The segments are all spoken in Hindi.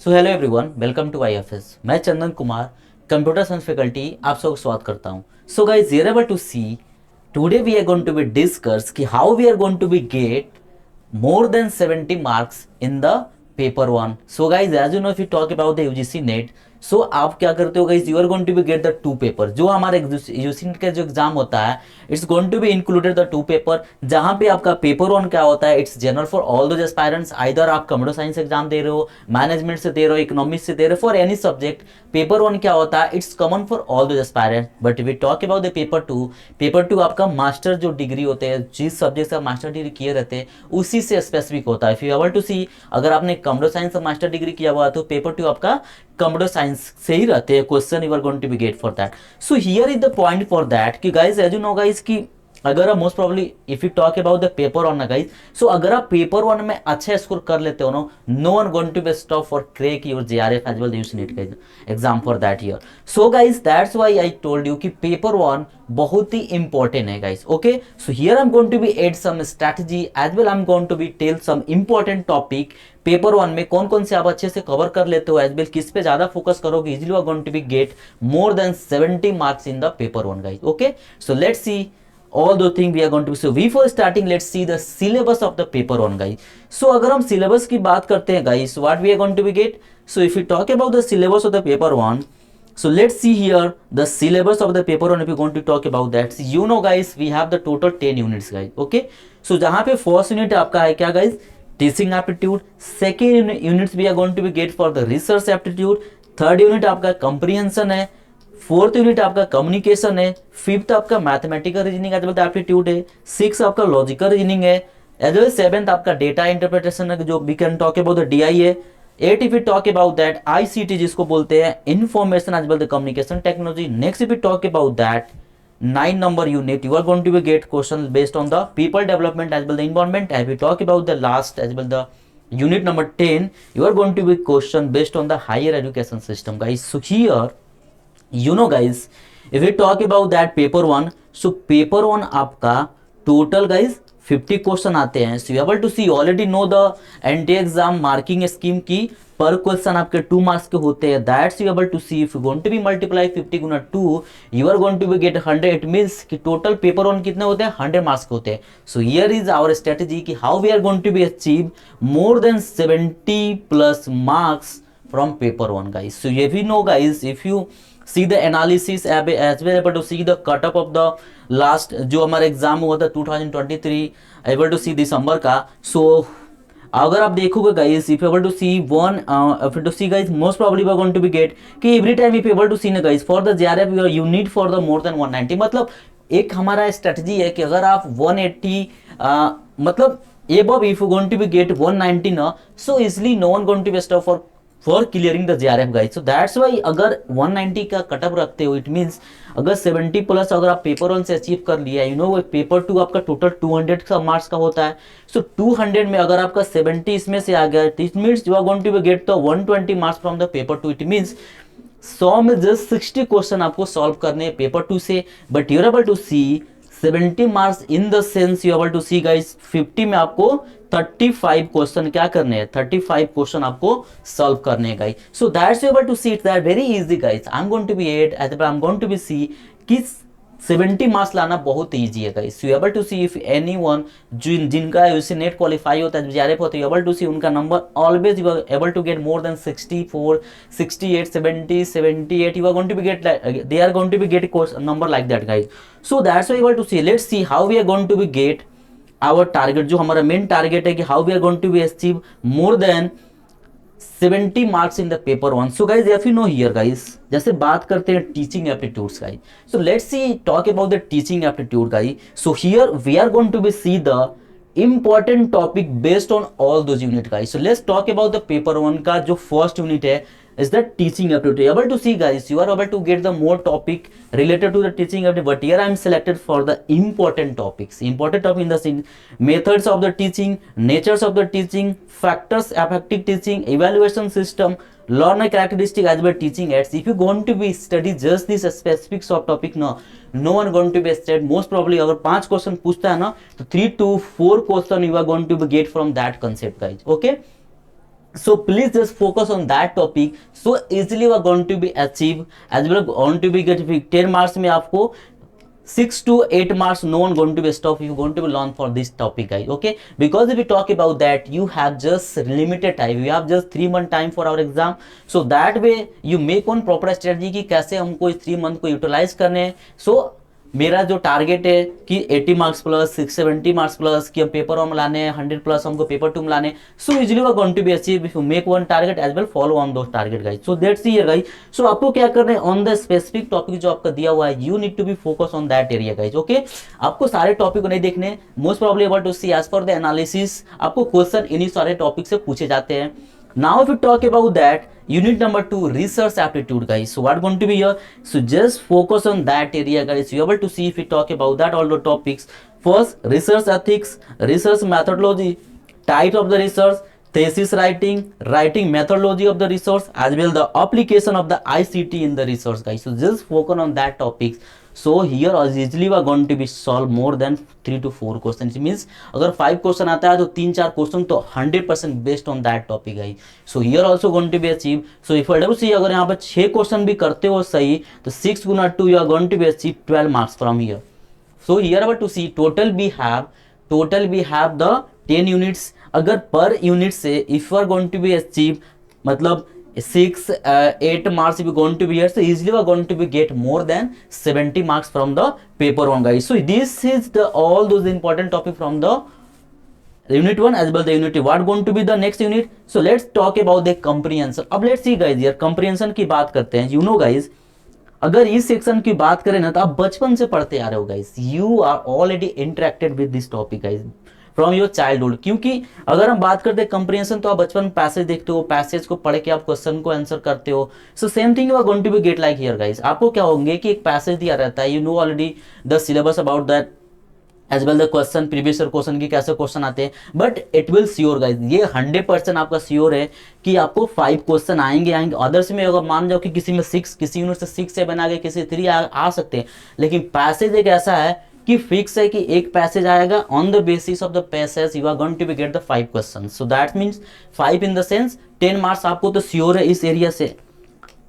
So hello everyone, welcome to IFS. मैं Chandan Kumar, computer science faculty, आप सबको स्वागत करता हूं। So guys, we are able to see today we are going to be discuss कि how we are going to be get more than 70 marks in the paper one. So guys, as you know, if you talk about the UGC NET, so आप क्या करते हो guys, you are going to be get the two paper। जो हमारे UGC NET का जो एग्जाम होता है, it's going to be included the two paper। जहाँ पे आपका पेपर वन क्या होता है, it's general for all those aspirants। Either आप कंप्यूटर साइंस एग्जाम दे रहे हो, मैनेजमेंट से दे रहे हो, इकोनॉमिक्स से दे रहे हो, for any subject paper one क्या होता है, it's common for all those aspirant. But we talk about the paper two आपका मास्टर जो डिग्री होते हैं, जिस सब्जेक्ट से मास्टर डिग्री किए रहते हैं उसी से स्पेसिफिक होता है। If you able to see, अगर आपने कंप्यूटर साइंस से मास्टर डिग्री किया हुआ है तो पेपर टू आपका कंप्यूटर साइंस से ही रहते हैं question, you are going to be get for that. So here is the point for that कि guys, as you know guys कि अगर आप most probably if you talk about the paper one ना गाइस, सो अगर आप पेपर वन में अच्छा स्कोर कर लेते हो ना, no one going to be stop for crack your JRF as well UGC NET का exam for that year. So guys, that's why I told you कि पेपर वन बहुत ही इंपॉर्टेंट है guys. Okay, so here I am going to be add some strategy as well I am going to be tell some important topic. Paper one में कौन कौन से आप अच्छे से कवर कर लेते हो, एज वेल किस पे ज्यादा फोकस करोगे, easily you are going to be get more than 70 marks in the paper one guys. Okay, so let's see all the thing we are going to be। so before starting, let's see the syllabus of the paper one guys। so अगर हम syllabus की बात करते हैं guys, so what we are going to be get, so if we talk about the syllabus of the paper one, so let's see here the syllabus of the paper one। if we going to talk about that, so you know guys, we have the total 10 units guys। okay, so जहाँ पे first unit आपका है क्या guys, teaching aptitude। second units we are going to be get for the research aptitude। third unit आपका comprehension है। फोर्थ यूनिट आपका कम्युनिकेशन है। फिफ्थ आपका mathematical reasoning as well aptitude है। सिक्स आपका लॉजिकल रीजनिंग है। एज वेल सेवेंथ आपका डेटा इंटरप्रिटेशन है, जो we can talk about the DI है। Eight if you talk about that ICT जिसको बोलते हैं, information as well the communication technology. Next if you talk about that 9 number unit, you are going to be get questions based on the people development as well the environment। as we talk about the last as well the unit number 10, you are going to be question based on the higher education system guys। so here you know guys, if we talk about that paper one, so paper one आपका total guys 50 क्वेश्चन आते हैं। so you able to see already know the NTA exam marking scheme की पर क्वेश्चन आपके 2 मार्क्स के होते हैं। That's you able to see, if you going to be multiply 50 गुना 2, you are going to be get 100। It means कि टोटल पेपर वन कितने होते हैं, 100 मार्क्स के होते हैं। So here is our strategy कि how we are going to be achieve more than 70 plus marks from paper one guys. So ये भी know guys, if you see the analysis as well able to see the cut up of the last जो हमारा एग्जाम हुआ था 2023 able to see दिसंबर का। so अगर आप देखोगे guys, if you able to see one if you to see guys, most probably we are going to be get कि every time if you able to see ना guys for the JRF you need for the more than 190। मतलब एक हमारा स्ट्रेटजी है कि अगर आप 180 मतलब above if you going to be get 190 ना, so easily no one going to be stop for clearing the JRF guys। so that's why अगर 190 का कटअप रखते हो, इट मींस अगर 70 प्लस अगर आप पेपर वन से अचीव कर लिया, यू नो पेपर टू आपका टोटल 200 का मार्क्स का होता है। सो 200 में अगर आपका 70 इसमें से आ गया, it means you are going to be get the 120 marks from the paper two. It means 100 में जस्ट 60 क्वेश्चन आपको सॉल्व करने हैं पेपर टू से। But you are able to see 70 marks in the sense you able to see guys 50 में आपको 35 क्वेश्चन क्या करने हैं, 35 क्वेश्चन आपको सॉल्व करने हैं guys. So that's you able to see, it's that very easy guys. I am going to be add as I am going to be see कि 70 मार्क्स लाना बहुत इजी है guys. You able to see if anyone जिनका यूसी नेट क्वालिफाई होता है, जेआरएफ होता है, यू एबल टू सी उनका number always you are able to get more than 64 68 70 78 you are going to be get they are going to be get number like that guys. So that's why able to see, let's see how we are going to be get our target. जो हमारा मेन टारगेट है कि how we are going to be achieve more than 70 marks in the paper one. So guys if you know here guys, जैसे बात करते हैं teaching aptitudes guys, so let's see talk about the teaching aptitude guys. So here we are going to be see the important topic based on all those unit guys। so let's talk about the paper one का जो first unit है is the teaching aptitude। able to see guys, you are able to get the more topic related to the teaching aptitude, but here I am selected for the important topics in the scene: methods of the teaching, natures of the teaching, factors affecting teaching, evaluation system, learner characteristic as well teaching aids। if you going to be study just this specifics of topic no one going to be studied most probably। अगर 5 क्वेश्चन पूछता है ना, तो 3 to 4 question you are going to be get from that concept guys। okay, So please just focus on that topic, so easily we are going to be achieve, as well going to be get 10 marks में आपको 6 to 8 marks no one going to be stop you going to be learn for this topic guys. Okay, because if we talk about that, you have just limited time, you have just 3 month time for our exam, so that way you make one proper strategy कि कैसे हमको इस 3 month को यूटिलाइज करने हैं. So मेरा जो टारगेट है कि 80 मार्क्स प्लस 670 मार्क्स प्लस कि हम पेपर 1 में लाने हैं, 100 प्लस हमको पेपर 2 में लाने. So easily we are going to be achieve if you make one target as well follow on those target guys. So that's here guys. So आपको क्या करना है, ऑन द स्पेसिफिक टॉपिक जो आपका दिया हुआ है, you need to be focus on that area guys. Okay, आपको सारे टॉपिक को नहीं देखने, most probably able to see as for the analysis आपको क्वेश्चन इन्हीं सारे टॉपिक से पूछे जाते हैं. Now if you talk about that, unit number 2, research aptitude guys. So what going to be here, so just focus on that area guys. You able to see if we talk about that all the topics. First, research ethics, research methodology, types of the research, thesis writing, writing methodology of the research, as well the application of the ICT in the research guys. So just focus on that topics. So here easily we are going to be solve more than 3 to 4 questions. It means अगर 5 क्वेश्चन आता है तो 3-4 क्वेश्चन तो 100% बेस्ड ऑन दैट टॉपिक है. So here also going to be achieve. So if you see अगर यहाँ पर 6 क्वेश्चन भी करते हो सही तो 6 गुना 2 you are going to be achieve 12 marks from here. So here able to see total we have the 10 units. अगर पर यूनिट से if you are going to be achieve मतलब 6-8 marks if you going to be here, so easily we are going to be get more than 70 marks from the paper 1 guys. So this is the all those important topic from the unit 1 as well the unit 2. What going to be the next unit? So let's talk about the comprehension. अब let's see guys here comprehension की बात करते हैं. You know guys, अगर इस सेक्शन की बात करें ना तो आप बचपन से पढ़ते आ रहे हो guys. You are already interacted with this topic guys from your childhood. क्योंकि अगर हम बात करते हैं कंप्रीहेंशन तो आप बचपन में पैसेज देखते हो, पैसेज को पढ़ के आप क्वेश्चन को आंसर करते हो. So same thing you are going to be get like here guys. आपको क्या होंगे कि एक पैसेज दिया रहता है, you know already the syllabus about that as well the question, previous year question की कैसे क्वेश्चन आते हैं. But it will sure guys, ये 100% आपका श्योर है कि आपको 5 क्वेश्चन आएंगे. अदर्स में अगर मान जाओ कि किसी में 6, किसी यूनिट से 6-7 आ गए, किसी 3 आ सकते हैं. लेकिन पैसेज एक ऐसा है कि फिक्स है कि एक पैसेज आएगा. On the basis of the passage you are going to be get the 5 question. So that means 5 in the sense 10 marks आपको तो श्योर है इस एरिया से.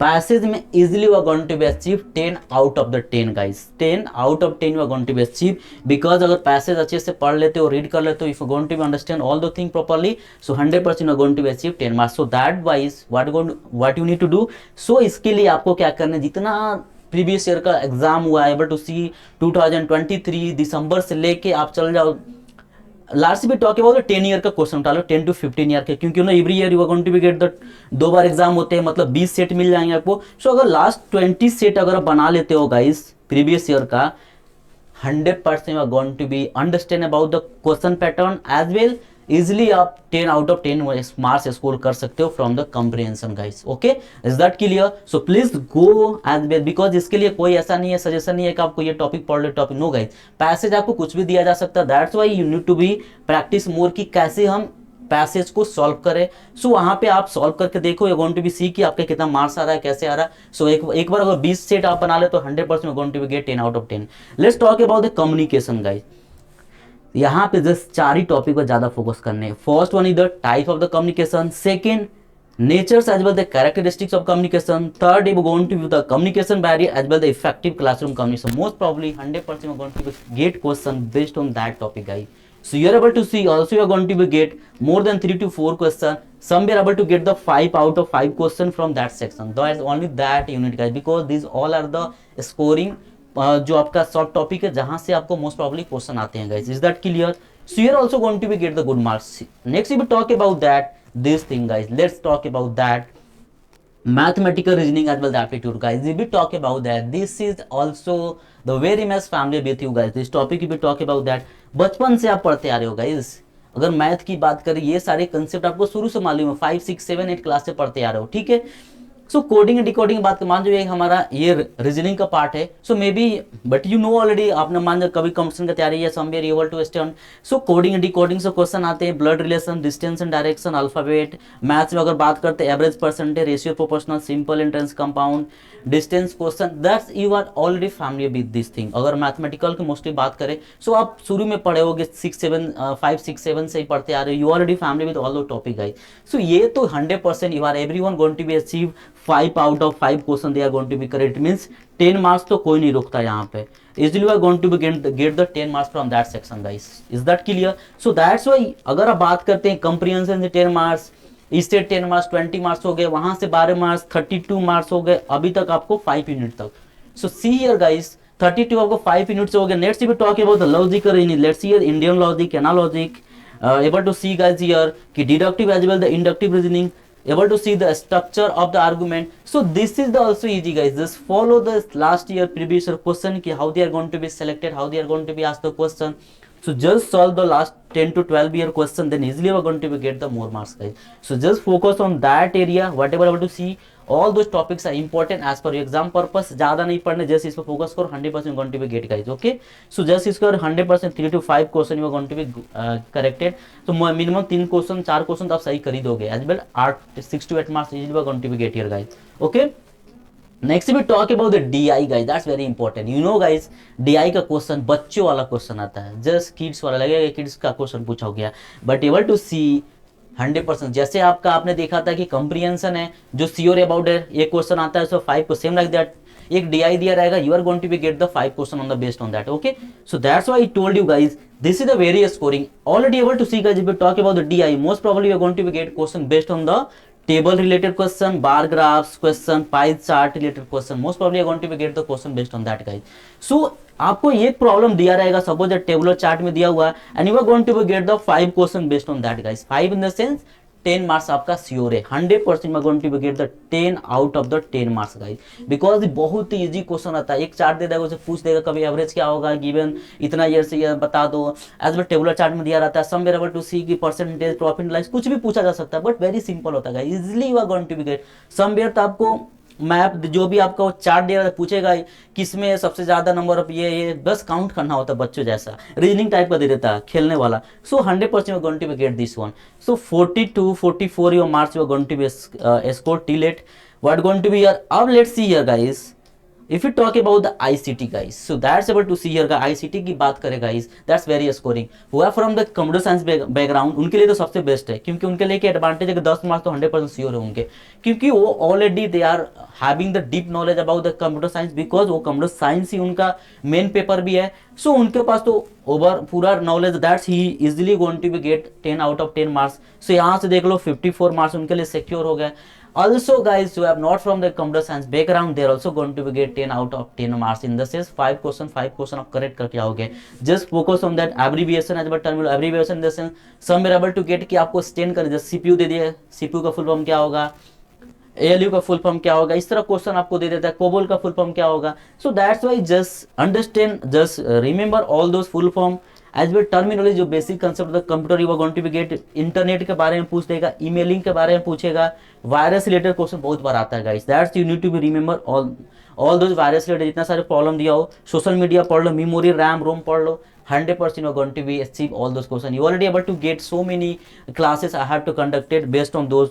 पैसेज में easily you are going to be achieve 10 out of the 10 guys. 10 out of 10 you are going to be achieve because अगर पैसेज अच्छे से पढ़ लेते हो, रीड कर लेते हो, if you going to be understand all the thing properly, so 100% you are going to be achieve 10 marks. So that wise what you need to do. So इसके लिए आपको क्या करना है, जितना प्रीवियस ईयर का एग्जाम हुआ है, एबल टू सी 2023 दिसंबर से लेके आप चल जाओ लास्ट भी टॉक अबाउट 10 ईयर का क्वेश्चन उठा लो, 10 to 15 ईयर के. क्योंकि ना every year you are going to be get the 2 बार एग्जाम होते हैं, मतलब 20 सेट मिल जाएंगे आपको. सो अगर लास्ट 20 सेट अगर बना लेते हो गाइस प्रीवियस ईयर का, 100% you are going to be understand about the question pattern as well. Easily आप 10 आउट ऑफ 10 मार्क्स स्कोर कर सकते हो from the comprehension guys. Okay, is that clear? So please go as well, because इसके लिए कोई ऐसा नहीं है, सजेशन नहीं है कि आपको ये टॉपिक पढ़ लो टॉपिक. नो गाइस, पैसेज आपको कुछ भी दिया जा सकता है. That's why you need to be practice more कि कैसे हम पैसेज को सॉल्व करें. सो वहां पे आप सॉल्व करके देखो, you going to be see कि आपका कितना मार्क्स आ रहा है, कैसे आ रहा है. सो एक बार अगर 20 सेट आप बना ले तो 100% going to be get 10 out of 10. Let's talk about the communication guys. यहाँ पे जस्ट 4 ही टॉपिक पर ज्यादा फोकस करने. First one is the type of the communication, second natures as well the characteristics of communication, third we are going to view the communication barrier as well the effective classroom communication. Most probably 100% you are going to get question based on that topic guys. So you are able to see also you are going to be get more than 3 to 4 question. Some we are able to get the 5 out of 5 question from that section. That is only that unit guys, because these all are the scoring जो आपका शॉर्ट टॉपिक है जहां से आपको मोस्ट प्रॉब्ली क्वेश्चन आते हैं guys. Is that clear? So you are also going to be get the good marks. Next we talk about that this thing guys. Let's talk about that mathematical reasoning as well the aptitude guys. We will talk about that. This is also the very much familiar with you guys. This topic we will talk about that. बचपन से आप पढ़ते आ रहे हो गाइस. अगर मैथ की बात करें, ये सारे कंसेप्ट आपको शुरू से मालूम है, 5, 6, 7, 8 क्लास से पढ़ते आ रहे हो. ठीक है, सो कोडिंग एंड डिकोडिंग बात मान जो एक हमारा ये रीजनिंग का पार्ट है, so may be but you know already, आपने मान जो कभी कंपटीशन की तैयारी है, some way able to stand. So coding and decoding से क्वेश्चन आते हैं, blood relation, distance and direction, alphabet. Maths में अगर बात करते हैं average percentage, ratio proportional, simple entrance, compound, distance question, that's you are already familiar with this thing. अगर मैथमेटिकल की मोस्टली बात करें, सो आप शुरू में पढ़े होगे 5 6 7 से ही पढ़ते आ रहे हो, you already family with all those topic guys. So ये तो 100% you are everyone going to be achieve 5 out of 5 question they are going to be correct, means 10 marks तो कोई नहीं रोकता यहाँ पे। Easily you are going to be get the 10 marks from that section guys, is that clear? So that's why अगर आप बात करते हैं कंप्रीहेंशन से 10 मार्क्स, इससे 10 मार्क्स 20 मार्क्स हो गए, वहां से 12 मार्क्स 32 मार्क्स हो गए, अभी तक आपको 5 यूनिट तक। सो सी हियर गाइस, 32 आपको 5 यूनिट से हो गया। Let's see we talk about the logical reasoning, let's see here Indian logic, analogic, able to see guys here कि deductive as well the inductive reasoning, able to see the structure of the argument. So this is the also easy guys, just follow the last year previous year question कि how they are going to be selected, how they are going to be asked the question. So just solve the last 10 to 12 year question, then easily we are going to be get the more marks guys. So just focus on that area, whatever able to see, all those topics are important as per your exam purpose. ज़्यादा नहीं पढ़ने, जस्ट इस पर फोकस करो, 100% going to be get guys, okay? So just इसका 100% 3 to 5 question you are going to be corrected. तो मिनिमम 3 क्वेश्चन 4 क्वेश्चन तो आप सही कर ही दोगे, as well 6 to 8 marks easily you are going to be get here guys, okay? Next भी talk about the DI guys, that's very important. You know guys, DI का क्वेश्चन बच्चों वाला क्वेश्चन आता है, जस्ट किड्स वाला लगेगा किड्स का क्वेश्चन पूछा हो गया, बट एबल टू सी 100%। जैसे आपका आपने देखा था कि कंप्रीहेंशन है, जो श्योर अबाउट है, ये क्वेश्चन आता है, सो 5 को सेम लाइक दैट एक डीआई दिया रहेगा, you are going to be get the 5 question on the based on that, okay? So that's why I told you guys, this is the various scoring already able to see guys. If we talk about the DI, most probably you are going to be get question based on the table related question, bar graphs question, pie chart related question, most probably you are going to be get the question based on that guys. So आपको एक प्रॉब्लम दिया रहेगा, सपोज टेबुलर चार्ट में दिया हुआ है, and you are going to be get the 5 question based on that guys. 5 in the sense 10 marks आपका श्योर है, 100% मैं going to be get the 10 out of the 10 marks guys, because बहुत ही इजी क्वेश्चन आता है। एक चार्ट दे देगा, उसे पूछ देगा कभी एवरेज क्या होगा गिवन इतना ईयर से, ये बता दो, एज वेल टेबुलर चार्ट में दिया रहता है, सम वेरिएबल टू सी की परसेंटेज, प्रॉफिट लाइस, कुछ भी पूछा जा सकता है, बट वेरी सिंपल होता है, easily you are going to be get. Somewhere तो आपको मैप जो भी आपका वो चार्ट दे रहा है पूछेगा किसमें सबसे ज्यादा नंबर ऑफ ये बस काउंट करना होता है, बच्चों जैसा रीजनिंग टाइप का दे देता है खेलने वाला। So 100% you going to be get this one. So 42 44 your marks you going to be score till it, what going to be here. अब let's see here guys, if you talk about the ICT guys, so that's able to see here का ICT की बात करें guys, that's very scoring who are from the computer science background, उनके लिए तो सबसे बेस्ट है, क्योंकि उनके लिए एडवांटेज है कि 10 मार्क्स तो 100% श्योर है उनके, क्योंकि वो already they are having the deep knowledge about the computer science, because वो कंप्यूटर साइंस ही उनका मेन पेपर भी है। सो उनके पास तो ओवर पूरा knowledge, that's he easily going to be get 10 out of 10 marks. So यहाँ से देख लो 54 मार्क्स उनके लिए सिक्योर हो गए। Also guys who are not from the computer science background, they are also going to get 10 out of 10 marks in the sense 5 question आप correct करके आओगे। just focus on that abbreviation as well, terminal abbreviation in the sense some are able to get कि आपको स्टैंड कर, जैसे CPU दे दिया, CPU का फुल फॉर्म क्या होगा, ALU का फुल फॉर्म क्या होगा, इस तरह क्वेश्चन आपको दे देता है, कोबोल का फुल फॉर्म क्या होगा। So that's why just understand, just remember all those full form as well terminology, जो basic concept of the computer you are going to be get. Internet के बारे में पूछ देगा, ईमेलिंग के बारे में पूछेगा, वायरस रिलेटेड क्वेश्चन बहुत बार आता है guys, that's you need to be remember all those virus related, जितना सारे प्रॉब्लम दिया हो, सोशल मीडिया पढ़ लो, मेमोरी रैम रोम पढ़ लो, 100% you are going to be achieve all those questions. You already able to get so many classes I have to conducted based on those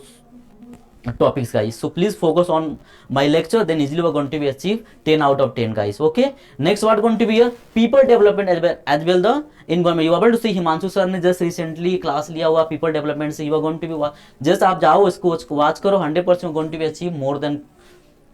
topics guys. So please focus on my lecture, then easily we are going to be achieve 10 out of 10 guys, okay? Next what going to be here, people development as well the environment. You are able to see Himanshu sir ने just recently class लिया हुआ people development से, you are going to be just आप जाओ इसको watch करो, 100% going to be achieve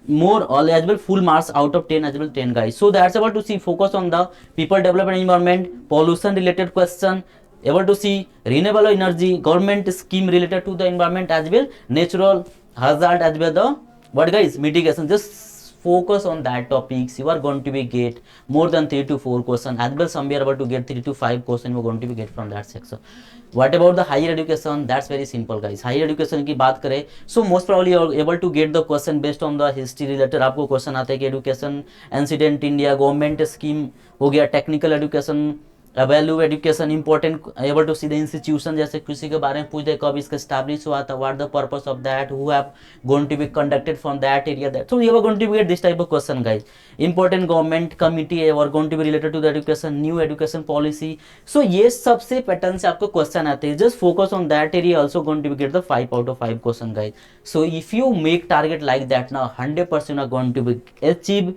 more all as well full marks out of 10 as well 10 guys. So that's about to see focus on the people development environment, pollution related question, able to see renewable energy, government scheme related to the environment as well, natural hazard as well the what guys mitigation. Just focus on that topics, you are going to be get more than 3 to 4 question as well, somewhere about to get 3 to 5 question you are going to be get from that section. What about the higher education, that's very simple guys. higher education की बात करें, so most probably you are able to get the question based on the history related, आपको क्वेश्चन आता है कि education incident India, government scheme हो गया, technical education, value education important, able to see the institution, जैसे किसी के बारे में पूछ दे कब इसका स्टैब्लिश हुआ था, what the purpose of that, who have going to be conducted from that area, that so you are going to be get this type of question guys. Important government committee और going to be related to the education, new education policy. So ये सबसे पैटर्न से आपको क्वेश्चन आते हैं. Just focus on that area, also going to be get the 5 out of 5 question guys. So if you make target like that ना 100% are going to be achieve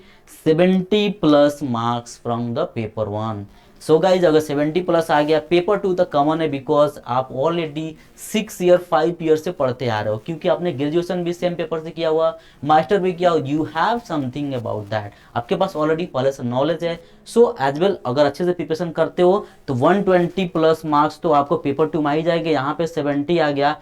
70 plus marks from the paper 1. So guys अगर 70 प्लस आ गया, पेपर 2 तक कॉमन है बिकॉज आप ऑलरेडी 6 ईयर 5 ईयर से पढ़ते आ रहे हो, क्योंकि आपने ग्रेजुएशन भी सेम पेपर से किया हुआ, मास्टर भी किया हुआ, you have something about that, आपके पास ऑलरेडी पहले से नॉलेज है. सो एज वेल अगर अच्छे से प्रिपरेशन करते हो तो 120 प्लस मार्क्स तो आपको पेपर 2 में ही जाएंगे. यहाँ पे 70 आ गया,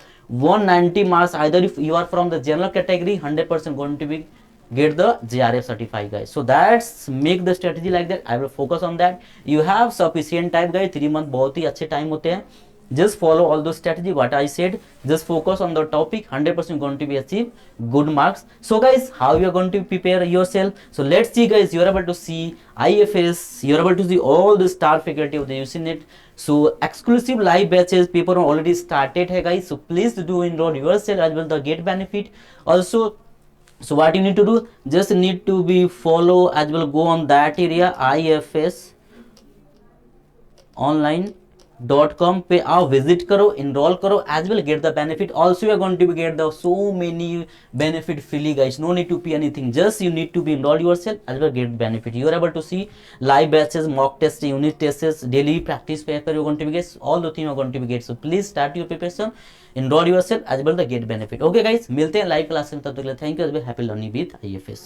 190 marks either if you are from the general category 100% going to be get the JRF certified guys. So that's make the strategy like that. I will focus on that. You have sufficient time guys, 3 month बहुत ही अच्छे टाइम होते हैं. Just follow all those strategy what I said. Just focus on the topic, 100% going to be achieve good marks. So guys, how you are going to prepare yourself? So let's see guys, you are able to see IFS, you are able to see all the star faculty of the UCNet. So exclusive live batches paper already started है guys. So please do enroll yourself as well the get benefit also. So what you need to do, just need to be follow as well, go on that area IFS online.com पे आओ, विजिट करो, इनरोल करो, as well get the benefit. Also you are going to be get the so many benefit free guys, no need to pay anything, just you need to be enrol yourself as well get benefit. You are able to see live batches, mock tests, unit tests, daily practice paper you're going to be get, all the things you're going to be get. So please start your preparation, enroll yourself as well the get benefit. Okay guys, मिलते हैं लाइव क्लास में, तब तक के लिए thank you, happy learning with IFS.